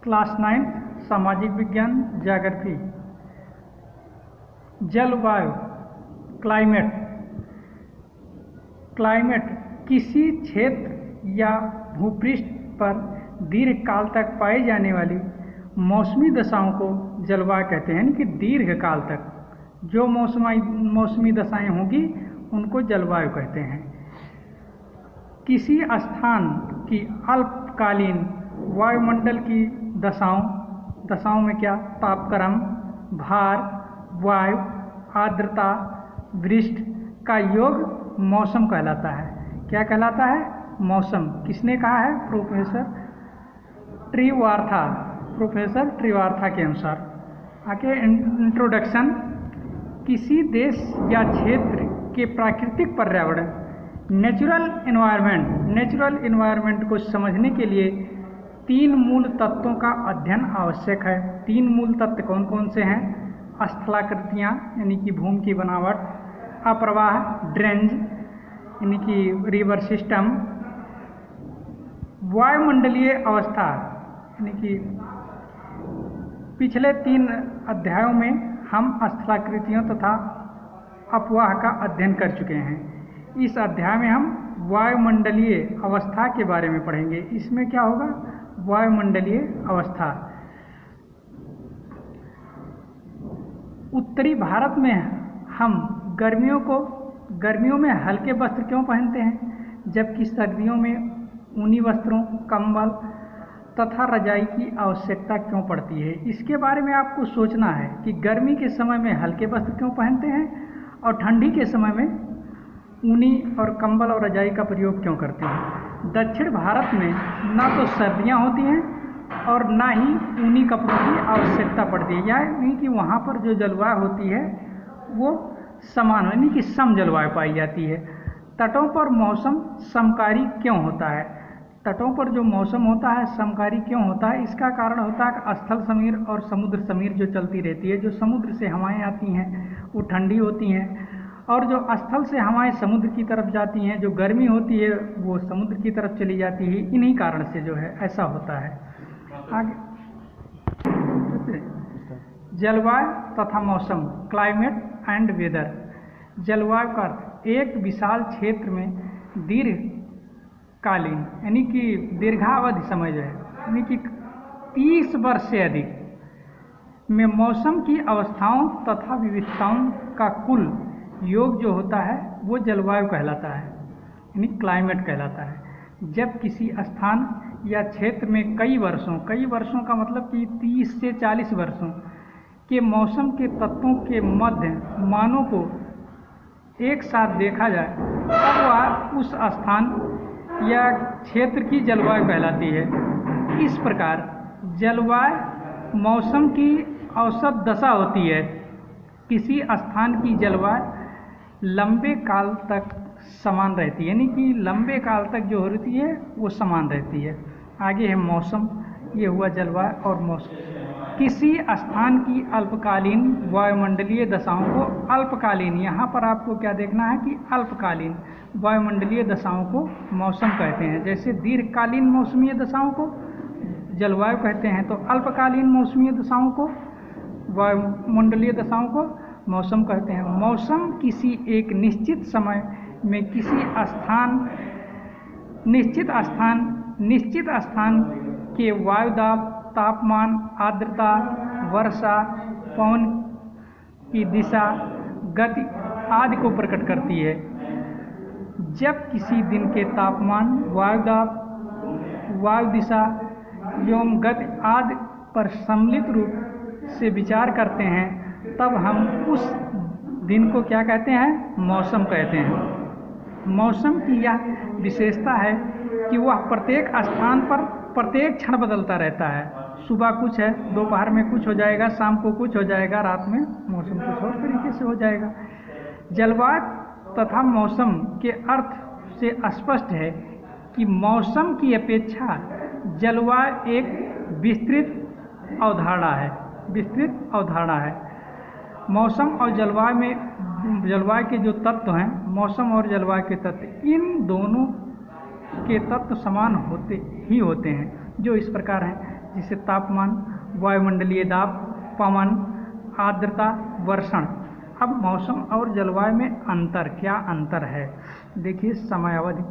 Class 9 सामाजिक विज्ञान geography. जलवायु क्लाइमेट किसी क्षेत्र या भूपृष्ठ पर दीर्घकाल तक पाई जाने वाली मौसमी दशाओं को जलवायु कहते हैं। यानी कि दीर्घकाल तक जो मौसमी दशाएं होंगी उनको जलवायु कहते हैं। किसी स्थान की अल्पकालीन वायुमंडल की दशाओं में क्या तापक्रम, भार, वायु, आर्द्रता, वृष्टि का योग मौसम कहलाता है। क्या कहलाता है? मौसम। किसने कहा है? प्रोफेसर ट्रिवार्था के अनुसार। आगे इंट्रोडक्शन। किसी देश या क्षेत्र के प्राकृतिक पर्यावरण नेचुरल एनवायरनमेंट को समझने के लिए 3 मूल तत्वों का अध्ययन आवश्यक है। 3 मूल तत्व कौन कौन से हैं? स्थलाकृतियाँ यानी कि भूमि की बनावट, अप्रवाह ड्रेंज यानी कि रिवर सिस्टम, वायुमंडलीय अवस्था यानी कि पिछले 3 अध्यायों में हम स्थलाकृतियों तथा अपवाह का अध्ययन कर चुके हैं। इस अध्याय में हम वायुमंडलीय अवस्था के बारे में पढ़ेंगे। इसमें क्या होगा? वायुमंडलीय अवस्था। उत्तरी भारत में हम गर्मियों में हल्के वस्त्र क्यों पहनते हैं, जबकि सर्दियों में ऊनी वस्त्रों, कंबल तथा रजाई की आवश्यकता क्यों पड़ती है? इसके बारे में आपको सोचना है कि गर्मी के समय में हल्के वस्त्र क्यों पहनते हैं और ठंडी के समय में ऊनी और कंबल और रजाई का प्रयोग क्यों करते हैं। दक्षिण भारत में ना तो सर्दियां होती हैं और ना ही ऊनी कपड़ों की आवश्यकता पड़ती है। यानी कि वहाँ पर जो जलवायु होती है वो समान यानी कि सम जलवायु पाई जाती है। तटों पर मौसम समकारी क्यों होता है? तटों पर जो मौसम होता है समकारी क्यों होता है? इसका कारण होता है कि स्थल समीर और समुद्र समीर जो चलती रहती है। जो समुद्र से हवाएं आती हैं वो ठंडी होती हैं और जो स्थल से हवाएं समुद्र की तरफ जाती हैं, जो गर्मी होती है वो समुद्र की तरफ चली जाती है। इन्हीं कारण से जो है ऐसा होता है। आगे जलवायु तथा मौसम, क्लाइमेट एंड वेदर। जलवायु का अर्थ एक विशाल क्षेत्र में दीर्घकालीन यानी कि दीर्घावधि समय जो है यानी कि 30 वर्ष से अधिक में मौसम की अवस्थाओं तथा विविधताओं का कुल योग जो होता है वो जलवायु कहलाता है यानी क्लाइमेट कहलाता है। जब किसी स्थान या क्षेत्र में कई वर्षों का मतलब कि 30 से 40 वर्षों के मौसम के तत्वों के मध्य मानों को एक साथ देखा जाए तब वह उस स्थान या क्षेत्र की जलवायु कहलाती है। इस प्रकार जलवायु मौसम की औसत दशा होती है। किसी स्थान की जलवायु लंबे काल तक समान रहती है यानी कि लंबे काल तक जो होती है वो समान रहती है। आगे है मौसम। ये हुआ जलवायु और मौसम। किसी स्थान की अल्पकालीन वायुमंडलीय दशाओं को अल्पकालीन, यहाँ पर आपको क्या देखना है कि अल्पकालीन वायुमंडलीय दशाओं को मौसम कहते हैं। जैसे दीर्घकालीन मौसमीय दशाओं को जलवायु कहते हैं तो अल्पकालीन मौसमीय दशाओं को वायुमंडलीय दशाओं को मौसम कहते हैं। मौसम किसी एक निश्चित समय में किसी निश्चित स्थान के वायुदाब, तापमान, आर्द्रता, वर्षा, पवन की दिशा, गति आदि को प्रकट करती है। जब किसी दिन के तापमान, वायुदाब, वायु दिशा एवं गति आदि पर सम्मिलित रूप से विचार करते हैं तब हम उस दिन को क्या कहते हैं? मौसम कहते हैं। मौसम की यह विशेषता है कि वह प्रत्येक स्थान पर प्रत्येक क्षण बदलता रहता है। सुबह कुछ है, दोपहर में कुछ हो जाएगा, शाम को कुछ हो जाएगा, रात में मौसम कुछ और तरीके से हो जाएगा। जलवायु तथा मौसम के अर्थ से स्पष्ट है कि मौसम की अपेक्षा जलवायु एक विस्तृत अवधारणा है। मौसम और जलवायु के जो तत्व हैं, मौसम और जलवायु के तत्व, इन दोनों के तत्व समान होते हैं, जो इस प्रकार हैं। जिसे तापमान, वायुमंडलीय दाब, पवन, आर्द्रता, वर्षण। अब मौसम और जलवायु में अंतर, क्या अंतर है? देखिए समयावधि।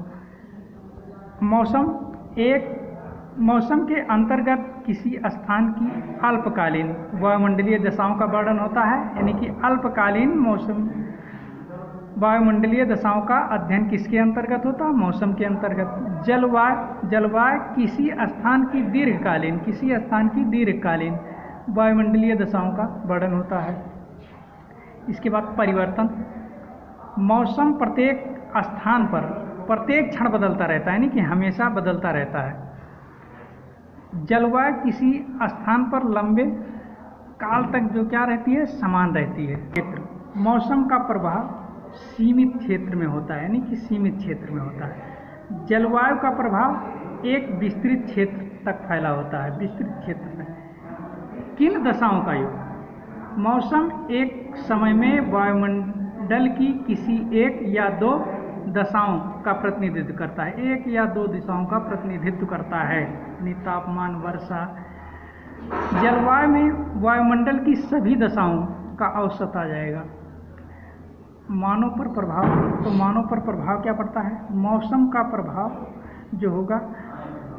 मौसम के अंतर्गत किसी स्थान की अल्पकालीन वायुमंडलीय दशाओं का वर्णन होता है, यानी कि अल्पकालीन मौसम वायुमंडलीय दशाओं का अध्ययन किसके अंतर्गत होता है? मौसम के अंतर्गत। जलवायु किसी स्थान की दीर्घकालीन वायुमंडलीय दशाओं का वर्णन होता है। इसके बाद परिवर्तन। मौसम प्रत्येक स्थान पर प्रत्येक क्षण बदलता रहता है, यानी कि हमेशा बदलता रहता है। जलवायु किसी स्थान पर लंबे काल तक जो क्या रहती है? समान रहती है। क्षेत्र। मौसम का प्रभाव सीमित क्षेत्र में होता है, यानी कि सीमित क्षेत्र में होता है। जलवायु का प्रभाव एक विस्तृत क्षेत्र तक फैला होता है, विस्तृत क्षेत्र में। किन दशाओं का योग? मौसम एक समय में वायुमंडल की किसी एक या दो दशाओं का प्रतिनिधित्व करता है, एक या दो दिशाओं का प्रतिनिधित्व करता है, यानी तापमान, वर्षा। जलवायु में वायुमंडल की सभी दशाओं का औसत आ जाएगा। मानव पर प्रभाव, तो मानव पर प्रभाव क्या पड़ता है? मौसम का प्रभाव जो होगा,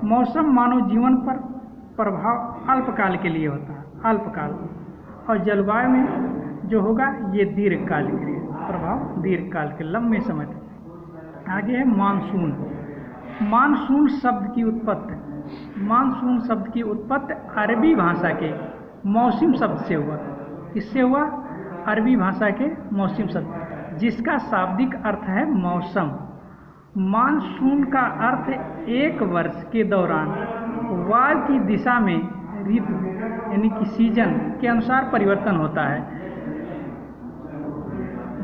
मौसम मानव जीवन पर प्रभाव अल्पकाल के लिए होता है, अल्पकाल। और जलवायु में जो होगा ये दीर्घकाल के लिए प्रभाव, दीर्घकाल के लंबे समय तक। आगे है मानसून। मानसून शब्द की उत्पत्ति अरबी भाषा के मौसम शब्द से हुआ। किससे हुआ? अरबी भाषा के मौसम शब्द, जिसका शाब्दिक अर्थ है मौसम। मानसून का अर्थ एक वर्ष के दौरान वायु की दिशा में ऋतु, यानी कि सीजन के अनुसार परिवर्तन होता है।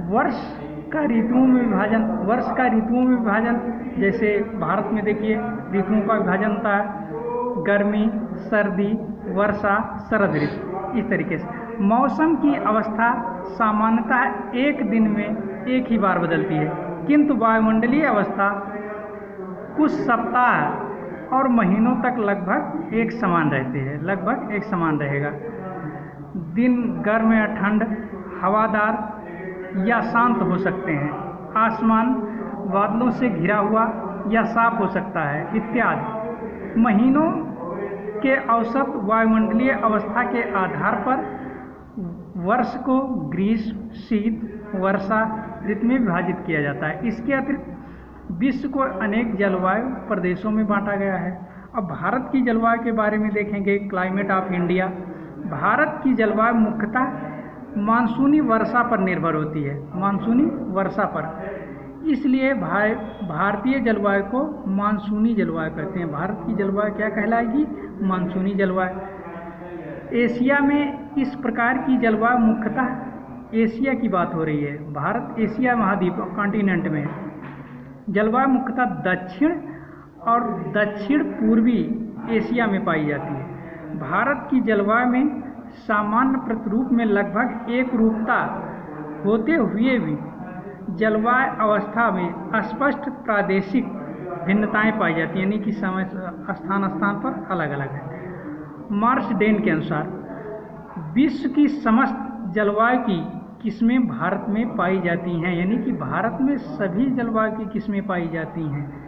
वर्ष का ऋतुओं में विभाजन, जैसे भारत में देखिए ऋतुओं का विभाजन होता है, गर्मी, सर्दी, वर्षा, शरद ऋतु, इस तरीके से। मौसम की अवस्था सामान्यतः एक दिन में एक ही बार बदलती है, किंतु वायुमंडलीय अवस्था कुछ सप्ताह और महीनों तक लगभग एक समान रहती है, लगभग एक समान रहेगा। दिन गर्म या ठंड, हवादार या शांत हो सकते हैं। आसमान बादलों से घिरा हुआ या साफ हो सकता है, इत्यादि। महीनों के औसत वायुमंडलीय अवस्था के आधार पर वर्ष को ग्रीष्म, शीत, वर्षा ऋतु में विभाजित किया जाता है। इसके अतिरिक्त विश्व को अनेक जलवायु प्रदेशों में बांटा गया है। अब भारत की जलवायु के बारे में देखेंगे, क्लाइमेट ऑफ इंडिया। भारत की जलवायु मुख्यतः मानसूनी वर्षा पर निर्भर होती है, मानसूनी वर्षा पर। इसलिए भारतीय जलवायु को मानसूनी जलवायु कहते हैं। भारत की जलवायु क्या कहलाएगी? मानसूनी जलवायु। एशिया में इस प्रकार की जलवायु मुख्यतः एशिया की बात हो रही है। भारत एशिया महाद्वीप कॉन्टिनेंट में है। जलवायु मुख्यतः दक्षिण और दक्षिण पूर्वी एशिया में पाई जाती है। भारत की जलवायु में सामान्य प्रतिरूप में लगभग एक रूपता होते हुए भी जलवायु अवस्था में स्पष्ट प्रादेशिक भिन्नताएं पाई जाती हैं, यानी कि समय स्थान पर अलग अलग है। मार्शडेन के अनुसार विश्व की समस्त जलवायु की किस्में भारत में पाई जाती हैं, यानी कि भारत में सभी जलवायु की किस्में पाई जाती हैं।